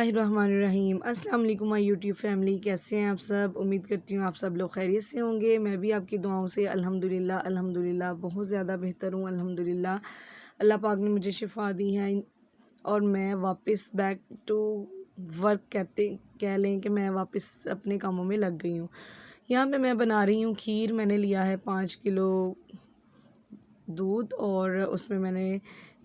बिस्मिल्लाहिर्रहमानिर्रहीम। अस्सलाम वालेकुम माय यूट्यूब फैमिली, कैसे हैं आप सब। उम्मीद करती हूँ आप सब लोग खैरियत से होंगे। मैं भी आपकी दुआओं से अल्हम्दुलिल्लाह बहुत ज़्यादा बेहतर हूँ अल्हम्दुलिल्लाह। अल्लाह पाक ने मुझे शिफ़ा दी है और मैं वापस बैक टू वर्क कह लें कि मैं वापस अपने कामों में लग गई हूँ। यहाँ पे मैं बना रही हूँ खीर। मैंने लिया है 5 किलो दूध और उसमें मैंने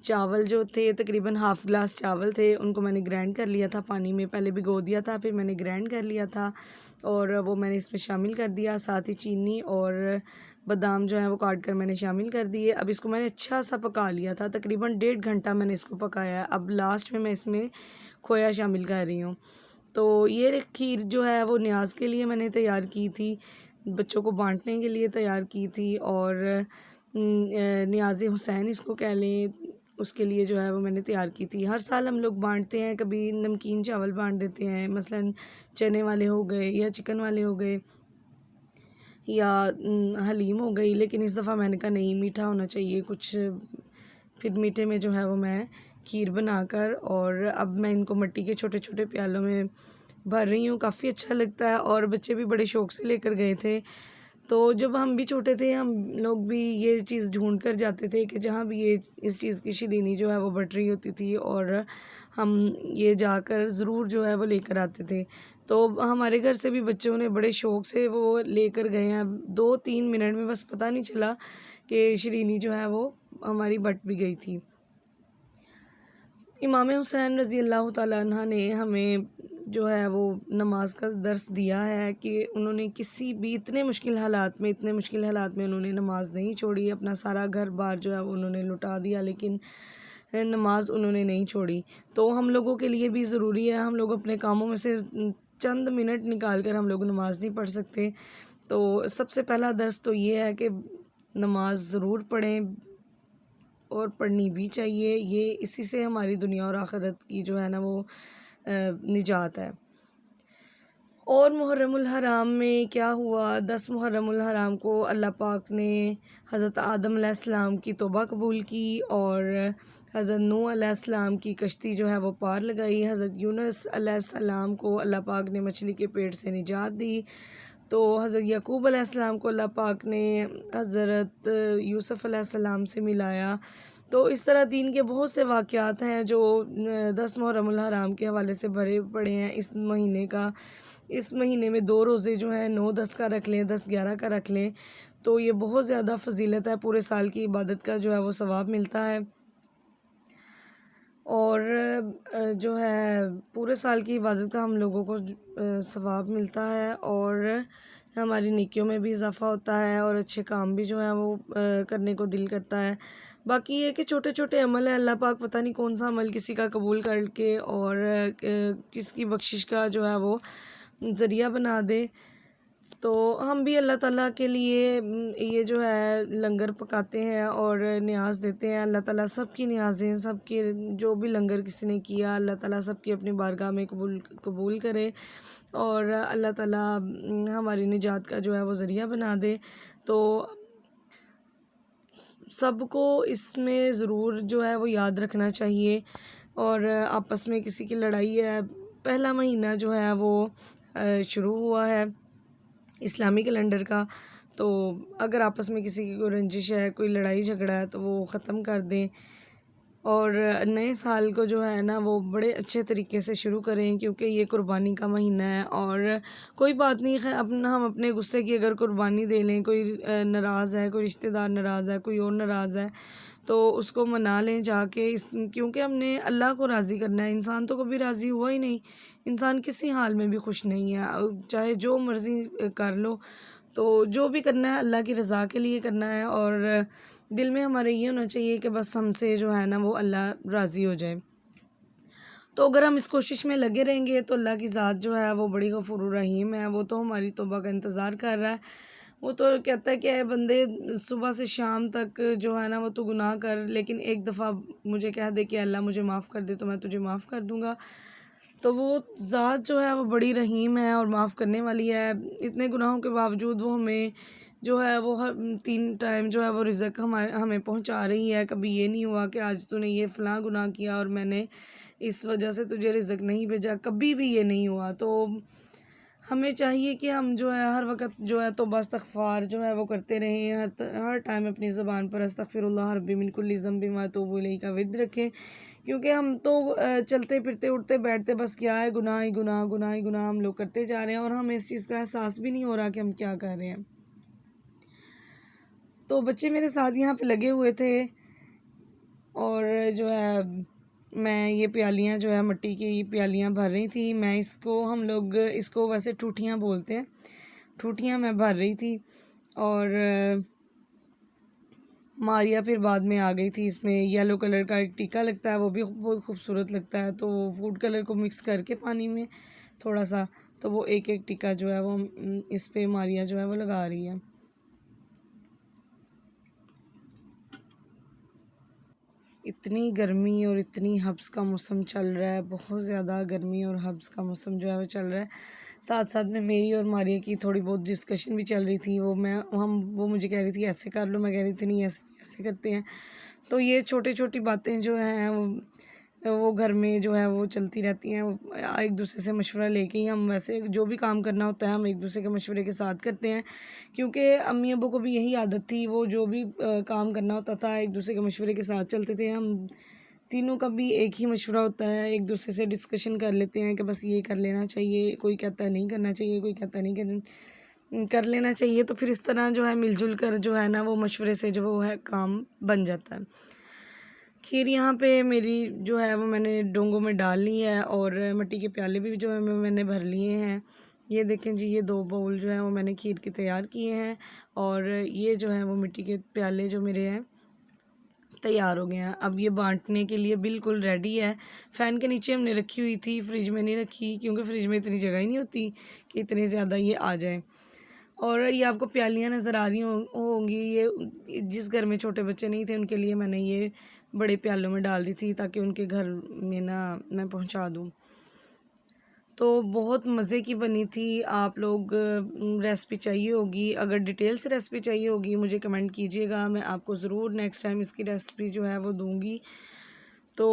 चावल जो थे तकरीबन हाफ़ ग्लास चावल थे, उनको मैंने ग्राइंड कर लिया था पानी में। पहले भिगो दिया था, फिर मैंने ग्राइंड कर लिया था और वो मैंने इसमें शामिल कर दिया। साथ ही चीनी और बादाम जो है वो काट कर मैंने शामिल कर दिए। अब इसको मैंने अच्छा सा पका लिया था, तकरीबन 1.5 घंटा मैंने इसको पकाया। अब लास्ट में मैं इसमें खोया शामिल कर रही हूँ। तो ये खीर जो है वो न्याज़ के लिए मैंने तैयार की थी, बच्चों को बांटने के लिए तैयार की थी और नियाज़ हुसैन इसको कह लें, उसके लिए जो है वो मैंने तैयार की थी। हर साल हम लोग बांटते हैं, कभी नमकीन चावल बांट देते हैं, मसलन चने वाले हो गए या चिकन वाले हो गए या हलीम हो गई। लेकिन इस दफ़ा मैंने कहा नहीं, मीठा होना चाहिए कुछ। फिर मीठे में जो है वो मैं खीर बनाकर और अब मैं इनको मिट्टी के छोटे छोटे प्यालों में भर रही हूँ। काफ़ी अच्छा लगता है और बच्चे भी बड़े शौक़ से लेकर गए थे। तो जब हम भी छोटे थे, हम लोग भी ये चीज़ ढूंढ कर जाते थे कि जहाँ भी ये इस चीज़ की शीरीनी जो है वो बट रही होती थी और हम ये जाकर ज़रूर जो है वो लेकर आते थे। तो हमारे घर से भी बच्चों ने बड़े शौक़ से वो लेकर गए हैं। 2-3 मिनट में बस पता नहीं चला कि शीरीनी जो है वो हमारी बट भी गई थी। इमाम हुसैन रज़ी अल्लाह ताला अन्हा ने हमें जो है वो नमाज का दर्स दिया है कि उन्होंने किसी भी इतने मुश्किल हालात में उन्होंने नमाज नहीं छोड़ी। अपना सारा घर बार जो है वो उन्होंने लुटा दिया, लेकिन नमाज उन्होंने नहीं छोड़ी। तो हम लोगों के लिए भी ज़रूरी है, हम लोग अपने कामों में से चंद मिनट निकाल कर हम लोग नमाज नहीं पढ़ सकते। तो सबसे पहला दर्स तो ये है कि नमाज ज़रूर पढ़ें और पढ़नी भी चाहिए। ये इसी से हमारी दुनिया और आखिरत की जो है ना वो निजात है। और मुहर्रमुल हराम में क्या हुआ, 10 मुहर्रमुल हराम को अल्लाह पाक ने हज़रत आदम अलैहिस्सलाम की तौबा कबूल की और हज़रत नूह अलैहिस्सलाम की कश्ती जो है वो पार लगाई। हज़रत यूनुस अलैहिस्सलाम को अल्लाह पाक ने मछली के पेट से निजात दी। तो हज़रत याकूब अलैहिस्सलाम को अल्लाह पाक ने हज़रत यूसुफ़ अलैहिस्सलाम से मिलाया। तो इस तरह दीन के बहुत से वाक़यात हैं जो 10 मुहर्रमुल हराम के हवाले से भरे पड़े हैं। इस महीने में 2 रोज़े जो हैं 9-10 का रख लें, 10-11 का रख लें, तो ये बहुत ज़्यादा फ़जीलत है। पूरे साल की इबादत का जो है वो सवाब मिलता है और जो है पूरे साल की इबादत का हम लोगों को सवाब मिलता है और हमारी नेकियों में भी इजाफ़ा होता है और अच्छे काम भी जो है वो करने को दिल करता है। बाकी ये कि छोटे छोटे अमल है, अल्लाह पाक पता नहीं कौन सा अमल किसी का कबूल करके और किसकी बख्शिश का जो है वो ज़रिया बना दे। तो हम भी अल्लाह ताला के लिए ये जो है लंगर पकाते हैं और न्याज देते हैं। अल्लाह ताला सबकी न्याज़ें, सबकी जो भी लंगर किसी ने किया, अल्लाह ताला सबकी अपनी बारगाह में कबूल करे और अल्लाह ताला हमारी निजात का जो है वो ज़रिया बना दे। तो सबको इसमें ज़रूर जो है वो याद रखना चाहिए। और आपस में किसी की लड़ाई है, पहला महीना जो है वो शुरू हुआ है इस्लामी कैलेंडर का। तो अगर आपस में किसी की कोई रंजिश है, कोई लड़ाई झगड़ा है, तो वो ख़त्म कर दें और नए साल को जो है ना वो बड़े अच्छे तरीके से शुरू करें, क्योंकि ये कुर्बानी का महीना है। और कोई बात नहीं है, हम अपने गुस्से की अगर कुर्बानी दे लें, कोई नाराज़ है, कोई रिश्तेदार नाराज़ है, कोई और नाराज़ है, तो उसको मना लें जाके। क्योंकि हमने अल्लाह को राज़ी करना है, इंसान तो कभी राज़ी हुआ ही नहीं। इंसान किसी हाल में भी खुश नहीं है, चाहे जो मर्ज़ी कर लो। तो जो भी करना है अल्लाह की रज़ा के लिए करना है और दिल में हमारे ये होना चाहिए कि बस हमसे जो है ना वो अल्लाह राज़ी हो जाए। तो अगर हम इस कोशिश में लगे रहेंगे तो अल्लाह की ज़ात जो है वो बड़ी गफ़ूर रहीम है। वो तो हमारी तौबा का इंतज़ार कर रहा है। वो तो कहता है कि ऐ बंदे, सुबह से शाम तक जो है ना वो तो गुनाह कर, लेकिन एक दफ़ा मुझे कह दे कि अल्लाह मुझे माफ़ कर दे, तो मैं तुझे माफ़ कर दूँगा। तो वो ज़ात जो है वो बड़ी रहीम है और माफ़ करने वाली है। इतने गुनाहों के बावजूद वो हमें जो है वो हर 3 टाइम जो है वो रिज़्क हमें पहुंचा रही है। कभी ये नहीं हुआ कि आज तूने ये फ़लाँ गुनाह किया और मैंने इस वजह से तुझे रिज़्क नहीं भेजा, कभी भी ये नहीं हुआ। तो हमें चाहिए कि हम जो है हर वक़्त जो है तौबा इस्तग़फ़ार जो है वो करते रहें, हर टाइम अपनी ज़बान पर अस्तग़फ़िरुल्लाह रब्बी मिन कुल्लि ज़ंबिन व अतूबु इलैहि का विर्द रखें। क्योंकि हम तो चलते फिरते उठते बैठते बस क्या है, गुनाह ही गुनाह, गुनाह ही गुनाह हम लोग करते जा रहे हैं और हमें इस चीज़ का एहसास भी नहीं हो रहा कि हम क्या कर रहे हैं। तो बच्चे मेरे साथ यहाँ पे लगे हुए थे और जो है मैं ये प्यालियाँ जो है मिट्टी की प्यालियाँ भर रही थी। मैं इसको हम लोग इसको वैसे ठूठियाँ बोलते हैं, ठूठियाँ मैं भर रही थी। और मारिया फिर बाद में आ गई थी। इसमें येलो कलर का एक टीका लगता है, वो भी बहुत खूबसूरत लगता है। तो फूड कलर को मिक्स करके पानी में थोड़ा सा, तो वो एक एक टीका जो है वो इस पे मारिया जो है वो लगा रही है। इतनी गर्मी और इतनी हब्स का मौसम चल रहा है, बहुत ज़्यादा गर्मी और हब्स का मौसम जो है वो चल रहा है। साथ साथ में मेरी और मारिया की थोड़ी बहुत डिस्कशन भी चल रही थी। वो मुझे कह रही थी ऐसे कर लो, मैं कह रही थी नहीं ऐसे नहीं, ऐसे करते हैं। तो ये छोटी छोटी बातें जो हैं वो घर में जो है वो चलती रहती हैं। एक दूसरे से मशवरा लेके ही हम वैसे जो भी काम करना होता है हम एक दूसरे के मशवरे के साथ करते हैं। क्योंकि अम्मी अब्बू को भी यही आदत थी, वो जो भी काम करना होता था एक दूसरे के मशवरे के साथ चलते थे। हम तीनों का भी एक ही मशवरा होता है, एक दूसरे से डिस्कशन कर लेते हैं कि बस ये कर लेना चाहिए, कोई कहता है नहीं करना चाहिए, कोई कहता है नहीं कर लेना चाहिए। तो फिर इस तरह जो है मिलजुल कर जो है ना वो मशवरे से जो वो है काम बन जाता है। खीर यहाँ पे मेरी जो है वो मैंने डोंगों में डाल ली है और मिट्टी के प्याले भी जो है मैंने भर लिए हैं। ये देखें जी, ये 2 बाउल जो हैं वो मैंने खीर के तैयार किए हैं और ये जो है वो मिट्टी के प्याले जो मेरे हैं तैयार हो गए हैं। अब ये बांटने के लिए बिल्कुल रेडी है। फ़ैन के नीचे हमने रखी हुई थी, फ्रिज में नहीं रखी क्योंकि फ्रिज में इतनी जगह ही नहीं होती कि इतने ज़्यादा ये आ जाए। और ये आपको प्यालियाँ नज़र आ रही होंगी, ये जिस घर में छोटे बच्चे नहीं थे उनके लिए मैंने ये बड़े प्यालों में डाल दी थी ताकि उनके घर में ना मैं पहुंचा दूं। तो बहुत मज़े की बनी थी। आप लोग रेसिपी चाहिए होगी, अगर डिटेल से रेसिपी चाहिए होगी मुझे कमेंट कीजिएगा, मैं आपको ज़रूर नेक्स्ट टाइम इसकी रेसिपी जो है वो दूंगी। तो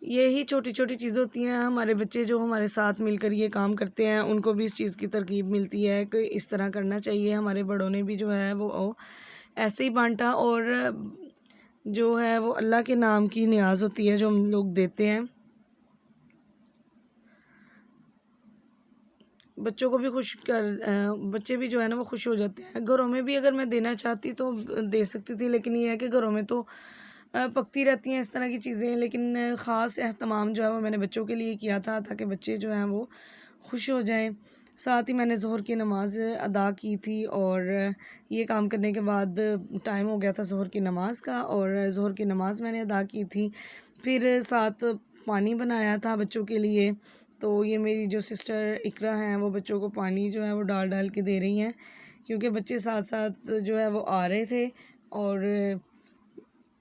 यही छोटी छोटी चीज़ होती हैं, हमारे बच्चे जो हमारे साथ मिलकर ये काम करते हैं उनको भी इस चीज़ की तरकीब मिलती है कि इस तरह करना चाहिए। हमारे बड़ों ने भी जो है वो ऐसे ही बांटा और जो है वो अल्लाह के नाम की नियाज़ होती है जो हम लोग देते हैं। बच्चों को भी बच्चे भी जो है ना वो खुश हो जाते हैं। घरों में भी अगर मैं देना चाहती तो दे सकती थी, लेकिन ये है कि घरों में तो पकती रहती हैं इस तरह की चीज़ें। लेकिन ख़ास एहतमाम जो है वो मैंने बच्चों के लिए किया था ताकि बच्चे जो हैं वो खुश हो जाएं। साथ ही मैंने ज़ोहर की नमाज़ अदा की थी और ये काम करने के बाद टाइम हो गया था ज़ोहर की नमाज़ का और ज़ोहर की नमाज़ मैंने अदा की थी। फिर साथ पानी बनाया था बच्चों के लिए। तो ये मेरी जो सिस्टर इकरा हैं वो बच्चों को पानी जो है वो डाल डाल के दे रही हैं क्योंकि बच्चे साथ साथ जो है वो आ रहे थे। और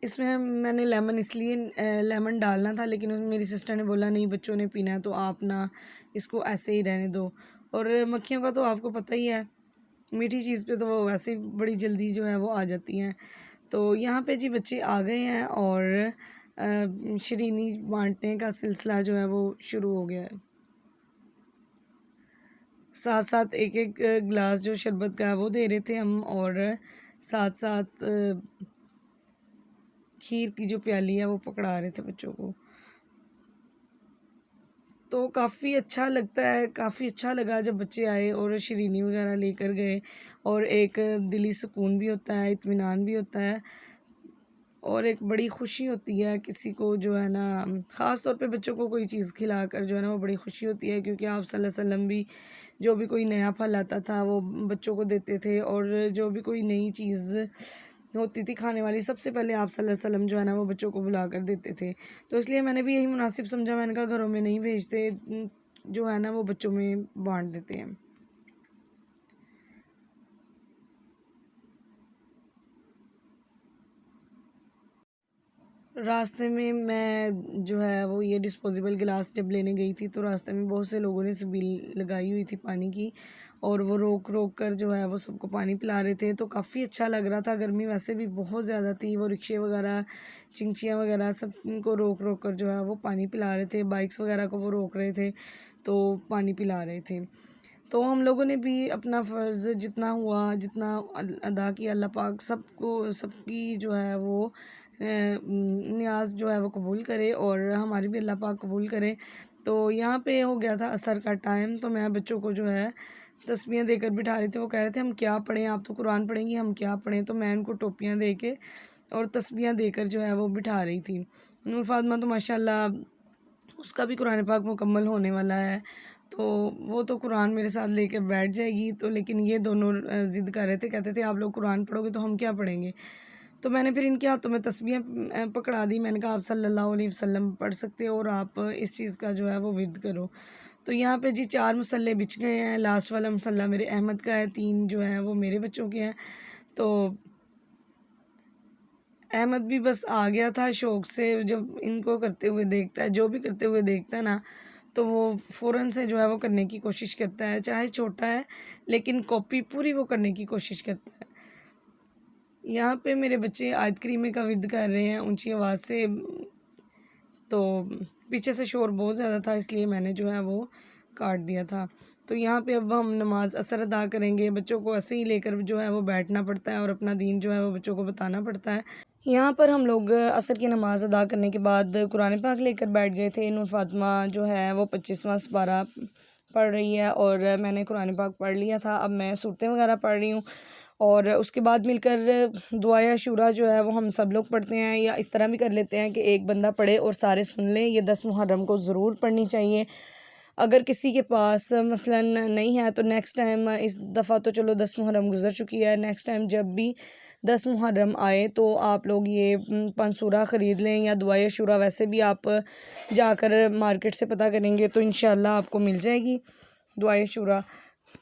इसमें मैंने लेमन डालना था, लेकिन मेरी सिस्टर ने बोला नहीं बच्चों ने पीना है तो आप ना इसको ऐसे ही रहने दो। और मक्खियों का तो आपको पता ही है, मीठी चीज़ पे तो वो वैसे ही बड़ी जल्दी जो है वो आ जाती हैं। तो यहाँ पे जी बच्चे आ गए हैं और शरीनी बांटने का सिलसिला जो है वो शुरू हो गया है। साथ साथ एक एक गिलास जो शरबत का है वो दे रहे थे हम और साथ साथ खीर की जो प्याली है वो पकड़ा रहे थे बच्चों को। तो काफ़ी अच्छा लगता है, काफ़ी अच्छा लगा जब बच्चे आए और शीरीनी वगैरह लेकर गए और एक दिली सुकून भी होता है, इत्मीनान भी होता है और एक बड़ी खुशी होती है किसी को जो है ना, ख़ास तौर पे बच्चों को कोई चीज़ खिलाकर जो है ना वो बड़ी खुशी होती है। क्योंकि आप सल्लल्लाहु अलैहि वसल्लम भी जो भी कोई नया फल आता था वो बच्चों को देते थे और जो भी कोई नई चीज़ होती थी खाने वाली सबसे पहले आप सल्लल्लाहु अलैहि वसल्लम जो है ना वो बच्चों को बुला कर देते थे। तो इसलिए मैंने भी यही मुनासिब समझा, मैंने कहा घरों में नहीं भेजते, जो है ना वो बच्चों में बांट देते हैं। रास्ते में मैं जो है वो ये डिस्पोजेबल गिलास जब लेने गई थी, तो रास्ते में बहुत से लोगों ने छबील लगाई हुई थी पानी की, और वो रोक रोक कर जो है वो सबको पानी पिला रहे थे। तो काफ़ी अच्छा लग रहा था। गर्मी वैसे भी बहुत ज़्यादा थी। वो रिक्शे वगैरह, चिंचियाँ वगैरह सबको रोक रोक कर जो है वो पानी पिला रहे थे। बाइक्स वगैरह को वो रोक रहे थे, तो पानी पिला रहे थे। तो हम लोगों ने भी अपना फ़र्ज़ जितना हुआ, जितना अदा किया, अल्लाह पाक सबको, सबकी जो है वो नियाज़ जो है वो कबूल करे, और हमारी भी अल्लाह पाक कबूल करे। तो यहाँ पे हो गया था असर का टाइम, तो मैं बच्चों को जो है तस्बीहें देकर बिठा रही थी। वो कह रहे थे हम क्या पढ़ें, आप तो कुरान पढ़ेंगी, हम क्या पढ़ें। तो मैं उनको टोपियाँ दे के और तस्बीहें देकर जो है वो बिठा रही थी। नूर फातिमा तो माशाल्लाह उसका भी कुरान पाक मुकम्मल होने वाला है, तो वो तो कुरान मेरे साथ लेकर बैठ जाएगी। तो लेकिन ये दोनों ज़िद कर रहे थे, कहते थे आप लोग कुरान पढ़ोगे तो हम क्या पढ़ेंगे। तो मैंने फिर इनके हाथों में तस्बीहें पकड़ा दी। मैंने कहा आप सल्लल्लाहु अलैहि वसल्लम पढ़ सकते हो, और आप इस चीज़ का जो है वो विर्द करो। तो यहाँ पे जी 4 मुसल्ले बिछ गए हैं। लास्ट वाला मुसल्ला मेरे अहमद का है, 3 जो हैं वो मेरे बच्चों के हैं। तो अहमद भी बस आ गया था शौक़ से। जब इनको करते हुए देखता है, जो भी करते हुए देखता है ना, तो वो फ़ौरन से जो है वो करने की कोशिश करता है। चाहे छोटा है, लेकिन कॉपी पूरी वो करने की कोशिश करता है। यहाँ पे मेरे बच्चे आयत करीमे का विर्द कर रहे हैं ऊंची आवाज़ से। तो पीछे से शोर बहुत ज़्यादा था, इसलिए मैंने जो है वो काट दिया था। तो यहाँ पे अब हम नमाज असर अदा करेंगे। बच्चों को ऐसे ही लेकर जो है वो बैठना पड़ता है, और अपना दीन जो है वो बच्चों को बताना पड़ता है। यहाँ पर हम लोग असर की नमाज़ अदा करने के बाद कुरान पाक लेकर बैठ गए थे। नूर फातिमा जो है वो 25वां पारा पढ़ रही है, और मैंने कुरान पाक पढ़ लिया था। अब मैं सूरतें वगैरह पढ़ रही हूँ, और उसके बाद मिलकर दुआए अशूरा जो है वो हम सब लोग पढ़ते हैं, या इस तरह भी कर लेते हैं कि एक बंदा पढ़े और सारे सुन लें। ये 10 मुहर्रम को ज़रूर पढ़नी चाहिए। अगर किसी के पास मसलन नहीं है, तो नेक्स्ट टाइम, इस दफ़ा तो चलो 10 मुहर्रम गुज़र चुकी है, नेक्स्ट टाइम जब भी 10 मुहर्रम आए तो आप लोग ये 5 सूरा ख़रीद लें, या दुआए अशूरा वैसे भी आप जाकर मार्केट से पता करेंगे तो इंशाल्लाह आपको मिल जाएगी दुआए अशूरा।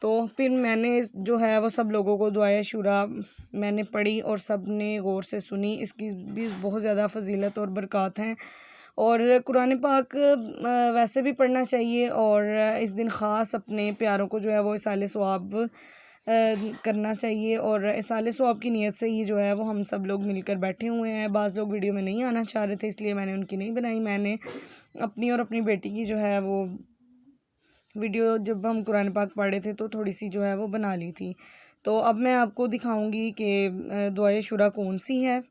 तो फिर मैंने जो है वो सब लोगों को दुआए अशूरा मैंने पढ़ी, और सब ने गौर से सुनी। इसकी भी बहुत ज़्यादा फजीलत और बरक़ात हैं। और कुरान पाक वैसे भी पढ़ना चाहिए, और इस दिन ख़ास अपने प्यारों को जो है वो इसाले सवाब करना चाहिए। और इसाले सवाब की नीयत से ही जो है वो हम सब लोग मिलकर बैठे हुए हैं। बाज़ लोग वीडियो में नहीं आना चाह रहे थे, इसलिए मैंने उनकी नहीं बनाई। मैंने अपनी और अपनी बेटी की जो है वो वीडियो, जब हम कुरान पाक पढ़ रहे थे तो थोड़ी सी जो है वो बना ली थी। तो अब मैं आपको दिखाऊंगी कि दुआए अशूरा कौन सी है।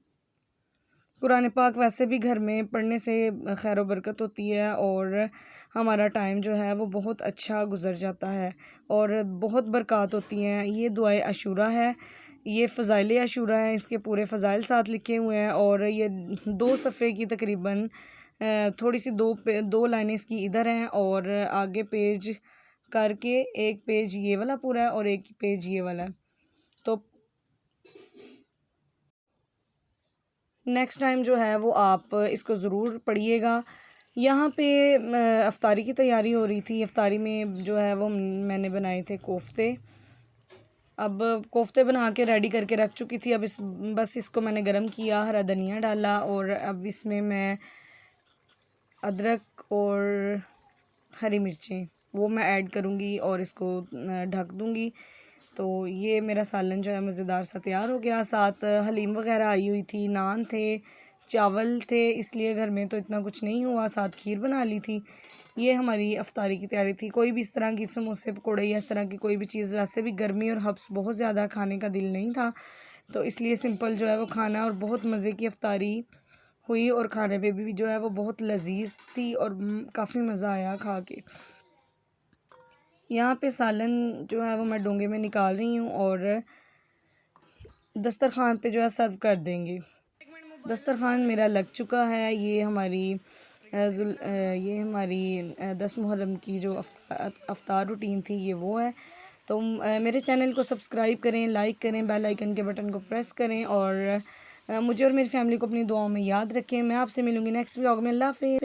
कुरान पाक वैसे भी घर में पढ़ने से खैर व बरकत होती है, और हमारा टाइम जो है वो बहुत अच्छा गुज़र जाता है, और बहुत बरक़ात होती हैं। ये दुआए अशूरा है, ये फ़ज़ाइल अशूरा है। इसके पूरे फ़ज़ाइल साथ लिखे हुए हैं, और ये 2 सफ़े की तकरीबन थोड़ी सी 2 लाइनें इसकी इधर हैं, और आगे पेज करके एक पेज ये वाला पूरा है और एक पेज ये वाला है। तो नेक्स्ट टाइम जो है वो आप इसको ज़रूर पढ़िएगा। यहाँ पे अफ्तारी की तैयारी हो रही थी। अफ्तारी में जो है वो मैंने बनाए थे कोफ्ते। अब कोफ्ते बना के रेडी करके रख चुकी थी। अब बस इसको मैंने गरम किया, हरा धनिया डाला, और अब इसमें मैं अदरक और हरी मिर्चें वो मैं ऐड करूँगी, और इसको ढक दूँगी। तो ये मेरा सालन जो है मज़ेदार सा तैयार हो गया। साथ हलीम वगैरह आई हुई थी, नान थे, चावल थे, इसलिए घर में तो इतना कुछ नहीं हुआ। साथ खीर बना ली थी। ये हमारी अफ्तारी की तैयारी थी। कोई भी इस तरह की समोसे पकौड़े या इस तरह की कोई भी चीज़, वैसे भी गर्मी और हब्स बहुत ज़्यादा खाने का दिल नहीं था, तो इसलिए सिंपल जो है वो खाना, और बहुत मज़े की अफ्तारी हुई, और खाने पे भी जो है वो बहुत लजीज थी, और काफ़ी मज़ा आया खा के। यहाँ पे सालन जो है वो मैं डोंगे में निकाल रही हूँ, और दस्तरखान पे जो है सर्व कर देंगे। दस्तरखान मेरा लग चुका है। ये हमारी 10 मुहर्रम की जो अफ्तार रूटीन थी, ये वो है। तो मेरे चैनल को सब्सक्राइब करें, लाइक करें, बेल आइकन के बटन को प्रेस करें, और मुझे और मेरी फैमिली को अपनी दुआओं में याद रखें। मैं आपसे मिलूँगी नेक्स्ट व्लॉग में। अल्लाह हाफ़िज़।